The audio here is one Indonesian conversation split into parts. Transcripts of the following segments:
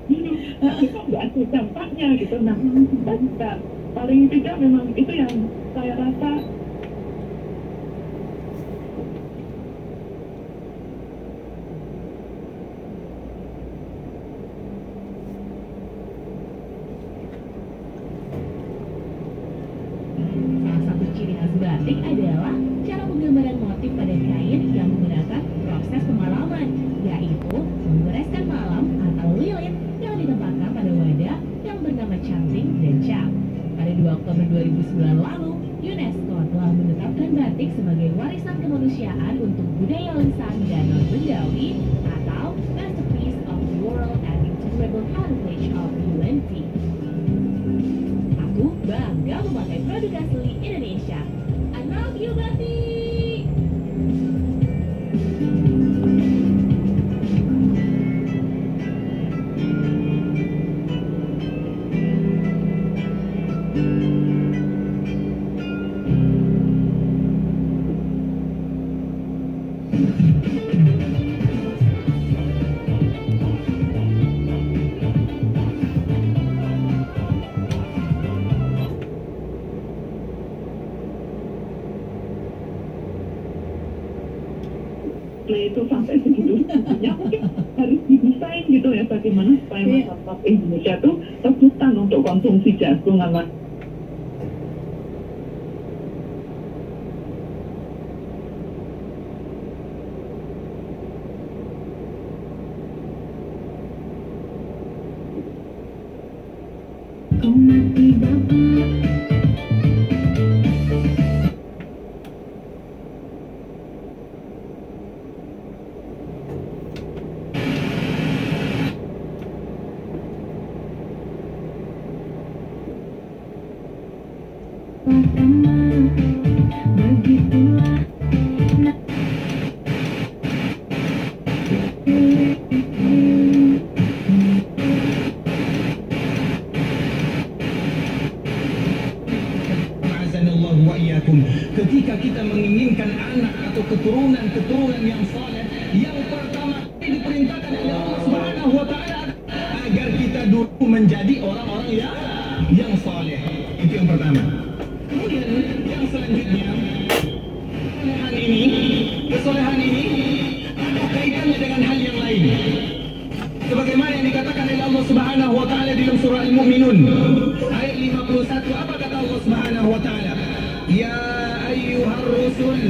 dulu, tapi kok nggak ada dampaknya gitu. Nah, kita juga paling tidak memang itu yang saya rasa. Salah satu ciri khas batik adalah cara penggambaran motif pada kain yang menggunakan proses pemalaman, yaitu membereskan malam atau lilin yang ditempatkan pada wadah yang bernama canting dan cap. Pada 2 Oktober 2009 lalu, UNESCO telah menetapkan batik sebagai warisan kemanusiaan untuk budaya lisan dan non-bendawi atau Masterpiece of the World and Intangible Heritage of Humanity. Aku bangga memakai produk asli Indonesia. I love you, batik! Itu sampai segitu segitunya mungkin harus didesain gitu ya, bagaimana supaya masyarakat Indonesia itu rebutan untuk konsumsi jagung sama ketika kita menginginkan anak atau keturunan yang saleh, yang pertama diperintahkan oleh Allah Subhanahu wa taala agar kita dulu menjadi orang-orang yang saleh. Itu yang pertama. Kemudian yang selanjutnya, kesolehan ini ada kaitannya dengan hal yang lain. Sebagaimana yang dikatakan oleh Allah Subhanahu wa taala dalam surah Al-Mu'minun ayat 51, apa kata Allah Subhanahu wa taala? Ya ayyuhar rusul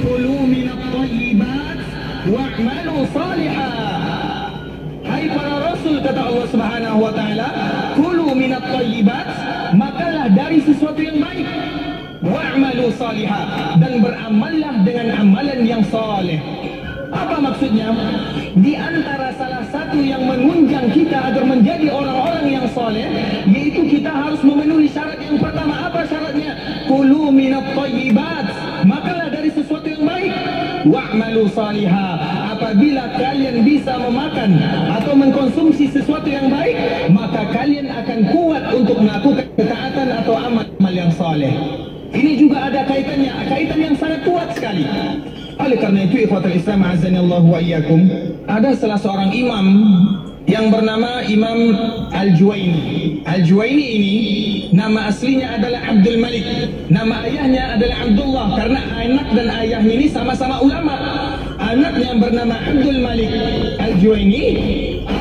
kulu minat thayyibat wa'malu salihah. Hai para rasul, kata Allah Subhanahu wa taala, kulu minat thayyibat, makalah dari sesuatu yang baik, wa'malu salihah, dan beramallah dengan amalan yang saleh. Apa maksudnya? Di antara salah satu yang menunjang kita agar menjadi orang-orang yang saleh, yaitu kita harus memenuhi syarat yang pertama. Apa syaratnya? Kulu minat thayyibat, makalah dari sesuatu yang baik, wa'malu salihah. Apabila kalian bisa memakan atau mengkonsumsi sesuatu yang baik, maka kalian akan kuat untuk melakukan ketaatan atau amal yang saleh. Ini juga ada kaitannya, kaitan yang sangat kuat sekali. Oleh karena itu, ikhwatul Islam azanillahu wa iyyakum, ada salah seorang imam yang bernama Imam Al-Juwaini. Al-Juwaini ini nama aslinya adalah Abdul Malik, nama ayahnya adalah Abdullah, karena anak dan ayahnya ini sama-sama ulama. Anaknya bernama Abdul Malik Al-Juwaini,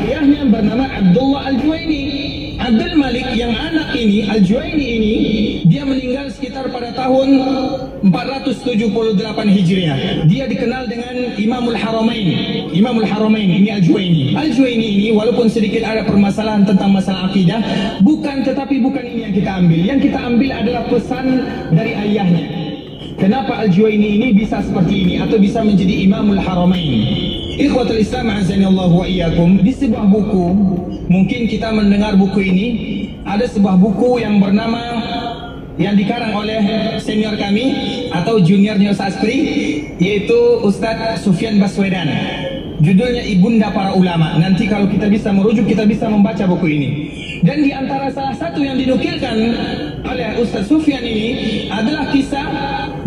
ayahnya bernama Abdullah Al-Juwaini. Abdul Malik yang anak ini, Al-Juwaini ini, dia meninggal sekitar pada tahun 478 Hijriah. Dia dikenal dengan Imamul Haramain. Imamul Haramain ini Al-Juwaini. Al-Juwaini ini walaupun sedikit ada permasalahan tentang masalah akidah, tetapi bukan ini yang kita ambil. Yang kita ambil adalah pesan dari ayahnya. Kenapa Al-Juwaini ini bisa seperti ini atau bisa menjadi Imamul Haramain? Ikhwatul Islam azanillahu wa iyyakum, di sebuah buku, mungkin kita mendengar buku ini, ada sebuah buku yang bernama, yang dikarang oleh senior kami atau juniornya Ustaz Pri, yaitu Ustaz Sufyan Baswedan. Judulnya Ibunda Para Ulama. Nanti kalau kita bisa merujuk, kita bisa membaca buku ini. Dan di antara salah satu yang dinukilkan oleh Ustaz Sufyan ini adalah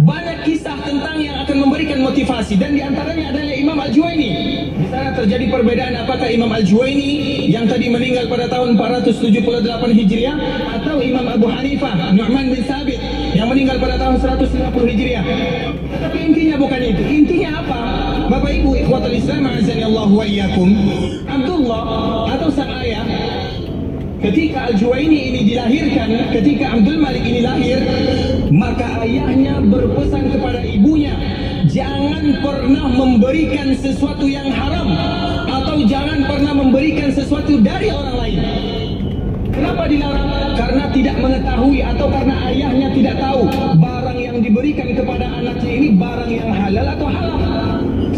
banyak kisah tentang yang akan memberikan motivasi, dan di antaranya adalah Imam Al-Juwaini. Di sana terjadi perbedaan apakah Imam Al-Juwaini yang tadi meninggal pada tahun 478 Hijriah atau Imam Abu Hanifah Nu'man bin Thabit yang meninggal pada tahun 150 Hijriah. Tapi intinya bukan itu. Intinya apa? Bapak Ibu ikhwatul Islam azanillahu wa iyyakum, Abdullah atau sang ayah ketika Al-Juwaini ini dilahirkan, ketika Abdul Malik ini lahir, maka ayahnya berpesan kepada ibunya, jangan pernah memberikan sesuatu yang haram atau jangan pernah memberikan sesuatu dari orang lain. Kenapa dilarang? Karena tidak mengetahui atau karena ayahnya tidak tahu barang yang diberikan kepada anaknya ini barang yang halal atau haram.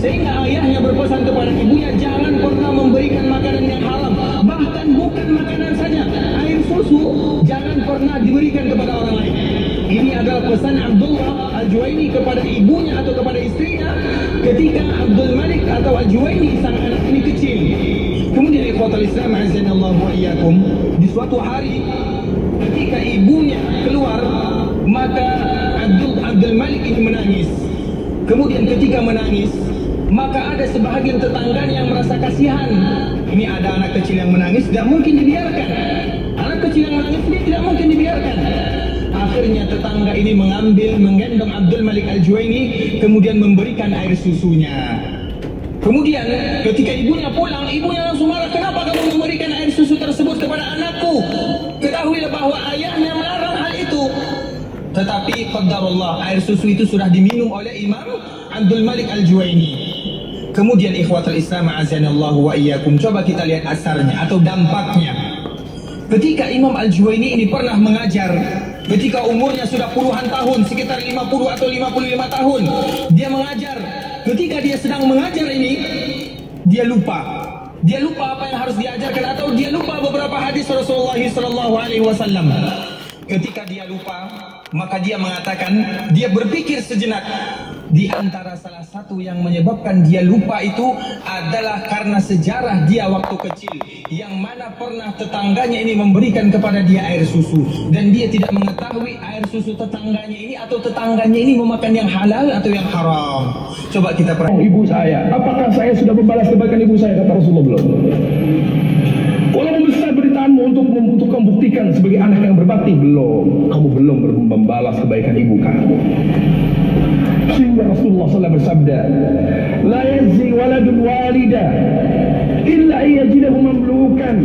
Sehingga ayahnya berpesan kepada ibunya, jangan pernah memberikan makanan yang haram. Bahkan bukan makanan saja, air susu jangan pernah diberikan kepada orang lain. Ini adalah pesan Abdullah Al-Juwaini kepada ibunya atau kepada istrinya ketika Abdul Malik atau Al-Juwaini sang anak ini kecil. Kemudian ikhwatul Islam azanallahu wa iyyakum, di suatu hari ketika ibunya keluar, maka Abdul Malik ini menangis. Kemudian ketika menangis, maka ada sebahagian tetangganya yang merasa kasihan. Ini ada anak kecil yang menangis, tidak mungkin dibiarkan. Anak kecil yang menangis ini tidak mungkin dibiarkan. Akhirnya tetangga ini menggendong Abdul Malik Al-Juwaini, kemudian memberikan air susunya. Kemudian ketika ibunya pulang, ibunya langsung marah, kenapa kamu memberikan air susu tersebut kepada anakku? Ketahuilah bahwa ayahnya melarang hal itu. Tetapi qadarullah, air susu itu sudah diminum oleh Imam Abdul Malik Al-Juwaini. Kemudian ikhwatul Islam azanallahu wa iyyakum, coba kita lihat asarnya atau dampaknya. Ketika Imam Al-Juwaini ini pernah mengajar, ketika umurnya sudah puluhan tahun, sekitar 50 atau 55 tahun, dia mengajar. Ketika dia sedang mengajar ini, dia lupa. Dia lupa apa yang harus diajarkan atau dia lupa beberapa hadis Rasulullah SAW. Ketika dia lupa, maka dia mengatakan, dia berpikir sejenak. Di antara salah satu yang menyebabkan dia lupa itu adalah karena sejarah dia waktu kecil, yang mana pernah tetangganya ini memberikan kepada dia air susu, dan dia tidak mengetahui air susu tetangganya ini atau tetangganya ini memakan yang halal atau yang haram. Coba kita perhatikan. Ibu saya, apakah saya sudah membalas kebaikan ibu saya? Kata Rasulullah, belum. Walaupun besar beritaanmu untuk membuktikan sebagai anak yang berbakti, belum. Kamu belum membalas kebaikan ibu kamu. Sehingga Rasulullah SAW bersabda, la yazi waladun walida illa yajidahu mamlukan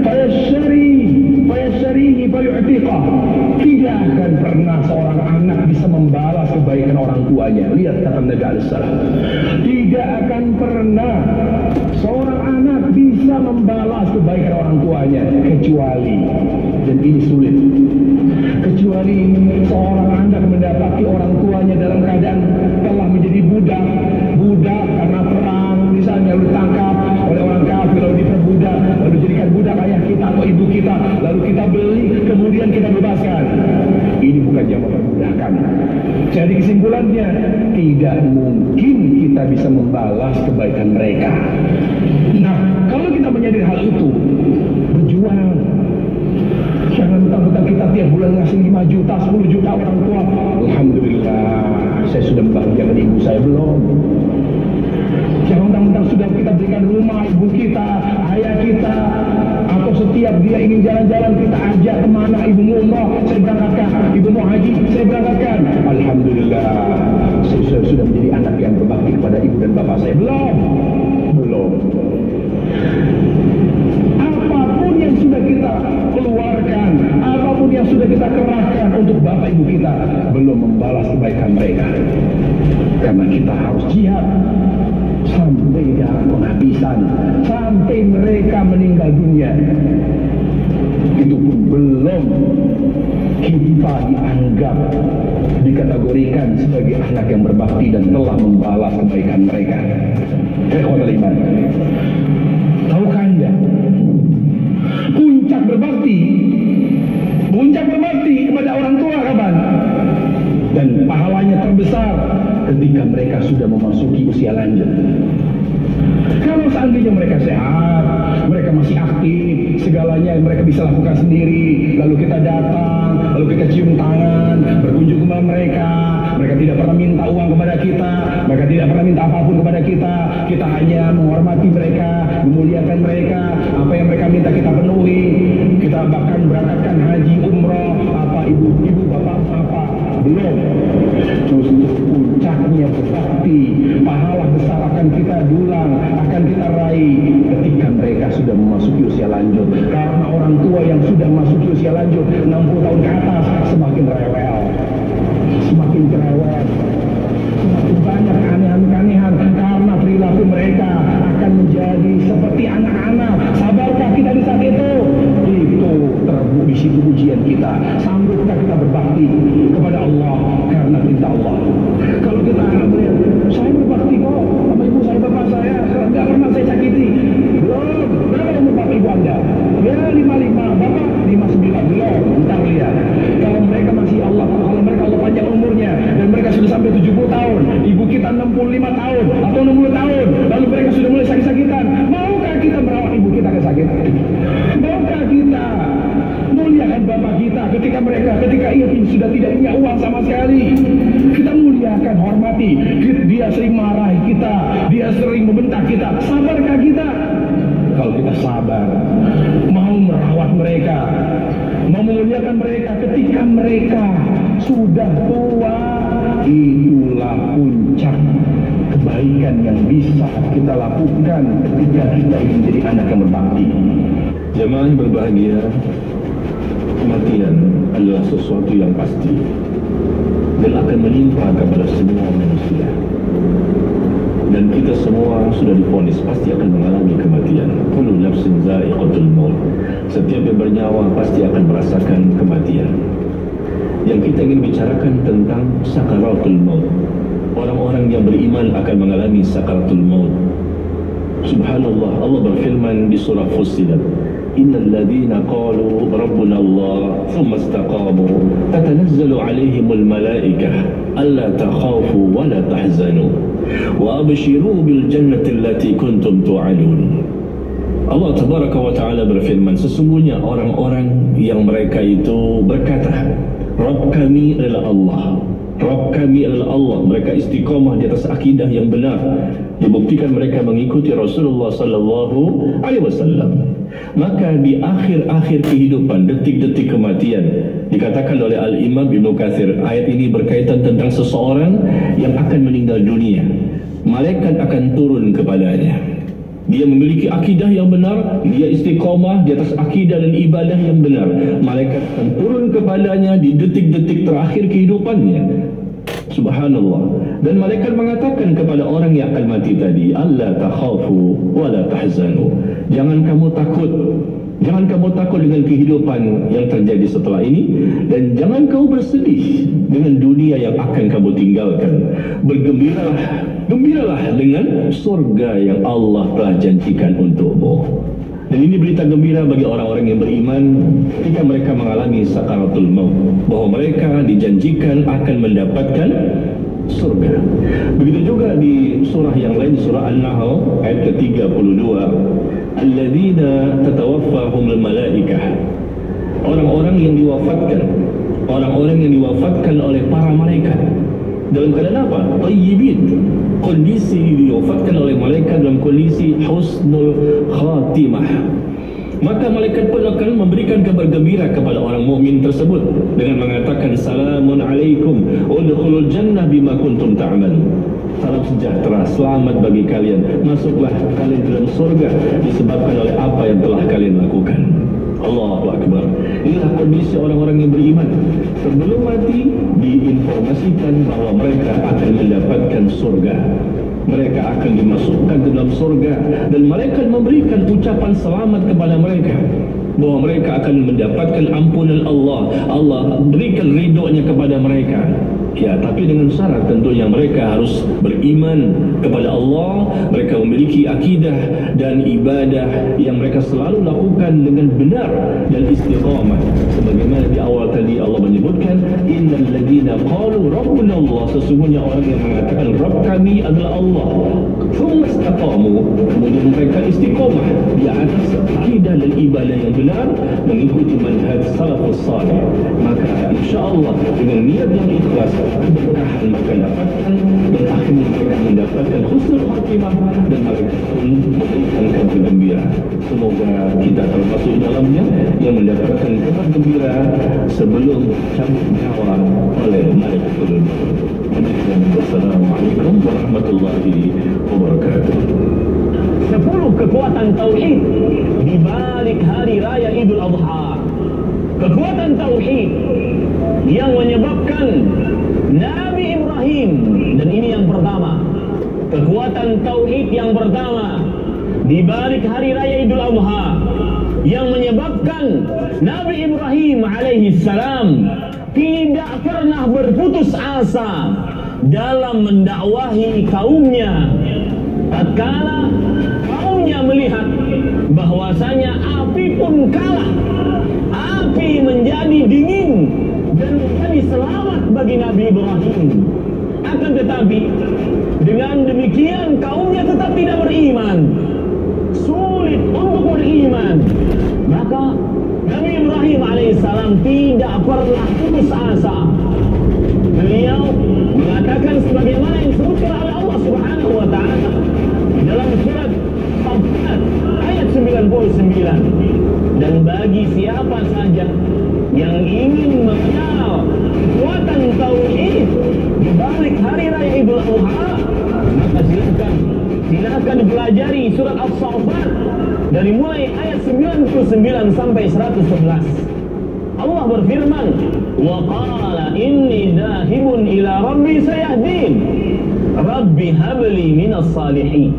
fayasharihi fayu'tiqah. Tidak akan pernah seorang anak bisa membalas kebaikan orang tuanya. Lihat kata Nabi alaihissalam, tidak akan pernah seorang anak bisa membalas kebaikan orang tuanya, kecuali, dan ini sulit, kecuali seorang anak mendapati orang tuanya dalam keadaan telah menjadi budak karena perang, misalnya lalu ditangkap oleh orang kafir, lalu diperbudak, lalu jadikan budak ayah kita atau ibu kita, lalu kita beli, kemudian kita bebaskan. Ini bukan zaman perbudakan. Jadi kesimpulannya, tidak mungkin kita bisa membalas kebaikan mereka. Nah, kalau kita menyadari hal itu, berjuang. Jangan mentang-mentang kita tiap bulan ngasih 5 juta, 10 juta orang tua. Alhamdulillah, saya sudah membahagiakan ibu saya, belum. Jangan mentang-mentang sudah kita berikan rumah ibu kita, ayah kita, atau setiap dia ingin jalan-jalan kita ajak kemana, ibu mau umrah, saya berangkatkan, ibu mau haji, saya berangkatkan. Alhamdulillah, saya sudah menjadi anak yang berbakti kepada ibu dan bapak saya, belum. Apapun yang sudah kita keluarkan, apapun yang sudah kita kerahkan untuk bapak ibu kita, belum membalas kebaikan mereka. Karena kita harus jihad sampai dalam penghabisan, sampai mereka meninggal dunia. Itu pun belum kita dianggap, dikategorikan sebagai anak yang berbakti dan telah membalas kebaikan mereka. Ikhwatul iman, tahukah Anda, puncak berbakti kepada orang tua kapan? Dan pahalanya terbesar ketika mereka sudah memasuki usia lanjut. Kalau seandainya mereka sehat, mereka masih aktif, segalanya mereka bisa lakukan sendiri. Lalu kita datang, lalu kita cium tangan, berkunjung kepada mereka. Mereka tidak pernah minta uang kepada kita, mereka tidak pernah minta apapun kepada kita. Kita hanya menghormati mereka, memuliakan mereka. Apa yang mereka minta kita penuhi. Kita bahkan berangkatkan haji, umroh. Apa ibu bapak apa? Belum. Justru puncaknya berbakti, pahala besar akan kita dulang, akan kita raih ketika mereka sudah memasuki usia lanjut. Karena orang tua yang sudah memasuki usia lanjut 60 tahun ke atas semakin rewel, semakin cerewet, semakin banyak keanehan-keanehan karena perilaku mereka akan menjadi seperti anak-anak. Sabarkah kita di saat itu? Itu di situ ujian kita. Sanggupkah kita berbakti kepada Allah karena perintah Allah? Kalau kita melihat, saya berbakti kok sama ibu saya, bapak saya, tidak pernah saya sakiti. Belum. Berapa umur bapak ibu Anda? Ya 55, bapak 59. Belum. Ntar lihat. Kalau mereka masih kalau mereka Allah panjang umurnya dan mereka sudah sampai 70 tahun, ibu kita 65 tahun atau 60 tahun, lalu mereka sudah mulai sakit-sakitan, maukah kita merawat ibu kita kesakitan? Maukah kita muliakan bapak kita ketika ia sudah tidak punya uang sama sekali? Kita muliakan, hormati. Dia sering marahi kita, dia sering membentak kita. Sabarkah kita? Kalau kita sabar, mau merawat mereka, mau memuliakan mereka ketika mereka sudah tua, itulah puncak kebaikan yang bisa kita lakukan ketika kita ingin menjadi anak yang berbakti. Jemaah yang berbahagia, kematian adalah sesuatu yang pasti dan akan menimpa kepada semua manusia. Dan kita semua sudah divonis pasti akan mengalami kematian. Kullu nafsin za'iqatul maut. Setiap yang bernyawa pasti akan merasakan kematian. Yang kita ingin bicarakan tentang sakaratul maut. Orang-orang yang beriman akan mengalami sakaratul maut. Subhanallah, Allah berfirman di surah Fussilat, Innal ladhina qalu Rabbuna Allah thumma istaqamu tatanazzalu alaihimul malaikah alla takhafu wa la tahzanu wa abshiru bil jannati allati kuntum tu'adun. Allah tabaraka wa ta'ala berfirman, sesungguhnya orang-orang yang mereka itu berkata, Rabb kami adalah Allah, Rabb kami adalah Allah. Mereka istiqamah di atas akidah yang benar, dibuktikan mereka mengikuti Rasulullah sallallahu alaihi wasallam. Maka di akhir-akhir kehidupan, detik-detik kematian, dikatakan oleh Al-Imam Ibnu Katsir, ayat ini berkaitan tentang seseorang yang akan meninggal dunia. Malaikat akan turun kepadanya. Dia memiliki akidah yang benar, dia istiqamah di atas akidah dan ibadah yang benar. Malaikat akan turun kepadanya di detik-detik terakhir kehidupannya. Subhanallah. Dan malaikat mengatakan kepada orang yang akan mati tadi, alla takhafu wa la tahzanu. Jangan kamu takut. Jangan kamu takut dengan kehidupan yang terjadi setelah ini, dan jangan kamu bersedih dengan dunia yang akan kamu tinggalkan. Bergembiralah dengan surga yang Allah telah janjikan untukmu. Dan ini berita gembira bagi orang-orang yang beriman ketika mereka mengalami sakaratul maut, bahwa mereka dijanjikan akan mendapatkan surga. Begitu juga di surah yang lain, surah An-Nahl ayat ke-32, alladzina tatawaffahumul malaikah. Orang-orang yang diwafatkan oleh para malaikat dalam keadaan apa? Tayyibin. Kondisi diwafatkan oleh malaikat dalam kondisi husnul khatimah. Maka malaikat pun akan memberikan kabar gembira kepada orang mukmin tersebut dengan mengatakan, salamun alaikum udkhulul jannah bima kuntum ta'malun. Salam sejahtera, selamat bagi kalian, masuklah kalian ke dalam surga disebabkan oleh apa yang telah kalian lakukan. Allahu Akbar. Inilah kondisi orang-orang yang beriman. Sebelum mati diinformasikan bahwa mereka akan mendapatkan surga. Mereka akan dimasukkan ke dalam surga, dan malaikat memberikan ucapan selamat kepada mereka bahwa mereka akan mendapatkan ampunan Allah. Allah berikan ridhonya kepada mereka. Ya, tapi dengan syarat tentunya mereka harus beriman kepada Allah, mereka memiliki akidah dan ibadah yang mereka selalu lakukan dengan benar dan istiqamah. Sebagaimana di awal tadi Allah menyebutkan, innal ladzina qalu rabbuna Allah, sesungguhnya orang yang mengatakan Rabb kami adalah Allah, thumma istaqamu, kemudian mereka istiqomah di atas akidah dan ibadah yang benar mengikuti manhaj salafus salih, maka insya-Allah dengan niat yang ikhlas keberkahan mereka dapatkan dan akhirnya mereka mendapatkan husnul khatimah dan mereka pun memberikan kabar gembira. Semoga kita termasuk dalamnya yang mendapatkan kabar gembira sebelum cabut nyawa oleh malaikatul maut. Wassalamualaikum warahmatullahi wabarakatuh. 10 kekuatan tauhid di balik hari raya Idul Adha. Kekuatan tauhid yang menyebabkan Nabi Ibrahim, dan ini yang pertama. Kekuatan tauhid yang pertama di balik hari raya Idul Adha yang menyebabkan Nabi Ibrahim alaihi salam tidak pernah berputus asa dalam mendakwahi kaumnya. Tatkala kaumnya melihat bahwasanya api pun kalah, api menjadi dingin dan menjadi selamat bagi Nabi Ibrahim. Akan tetapi dengan demikian kaumnya tetap tidak beriman, sulit untuk beriman. Maka Nabi Ibrahim alaihissalam tidak pernah putus asa. Beliau mengatakan sebagaimana yang disebutkan oleh Allah Subhanahu wa taala dalam surat Al-Fatihah ayat 99. Dan bagi siapa saja yang ingin mengenal kekuatan tauhid di balik hari raya Idul Adha, maka silakan pelajari surat As-Saffat dari mulai ayat 99 sampai 111. Allah berfirman, wa qala inni dhahibun ila rabbi sayahdin rabbi habli minas salihin.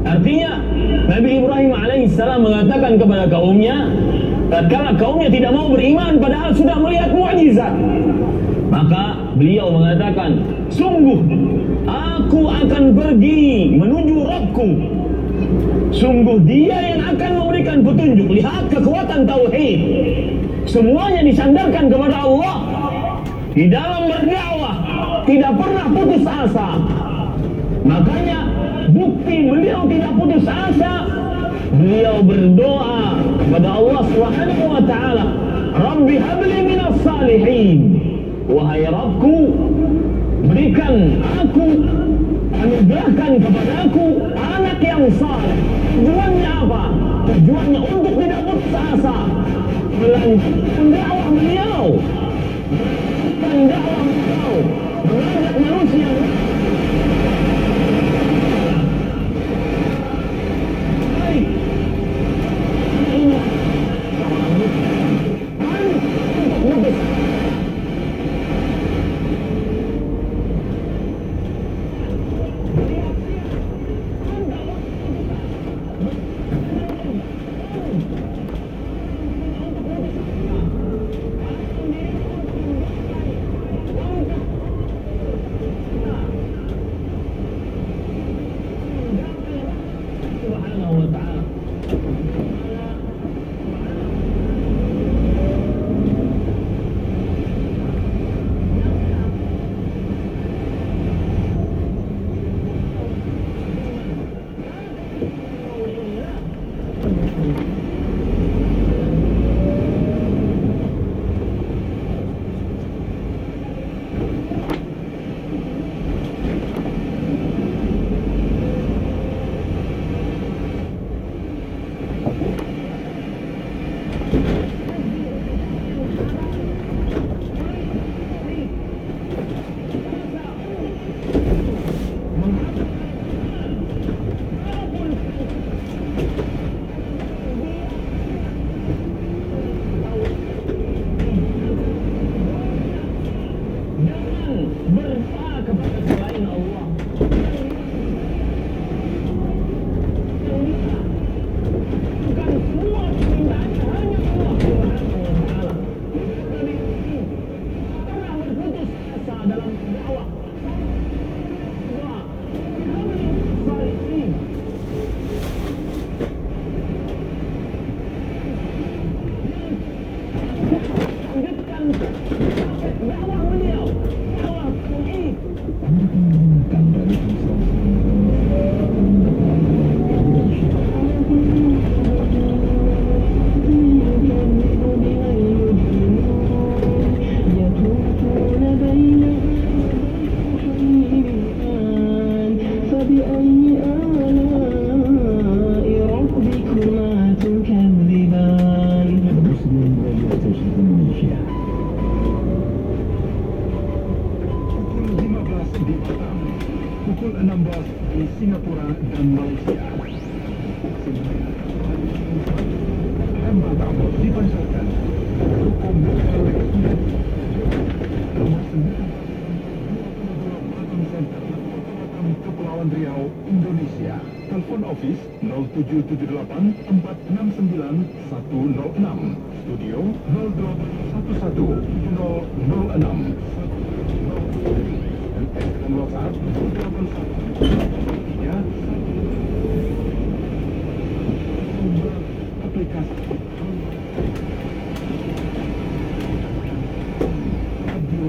Artinya Nabi Ibrahim alaihissalam mengatakan kepada kaumnya, tatkala kaumnya tidak mau beriman padahal sudah melihat mukjizat, maka beliau mengatakan, sungguh aku akan pergi menuju Rabbku, sungguh dia yang akan memberikan petunjuk. Lihat kekuatan tauhid, semuanya disandarkan kepada Allah. Di dalam berdakwah tidak pernah putus asa. Makanya bukti beliau tidak putus asa, beliau berdoa kepada Allah Subhanahu wa taala, Rabbi habli minas salihin. Wahai Rabbku, berikan aku, anugerahkan kepadaku anak yang saleh. Tujuannya apa? Tujuannya untuk tidak putus asa melanjutkan dakwah beliau, mengajak manusia. Hambatan dipancarkan Hukum Nomor 9 Center Kepulauan Riau, Indonesia. Telepon office 0778 469 106. Studio 0811 006. Dan WhatsApp 081 3 aplikasi radio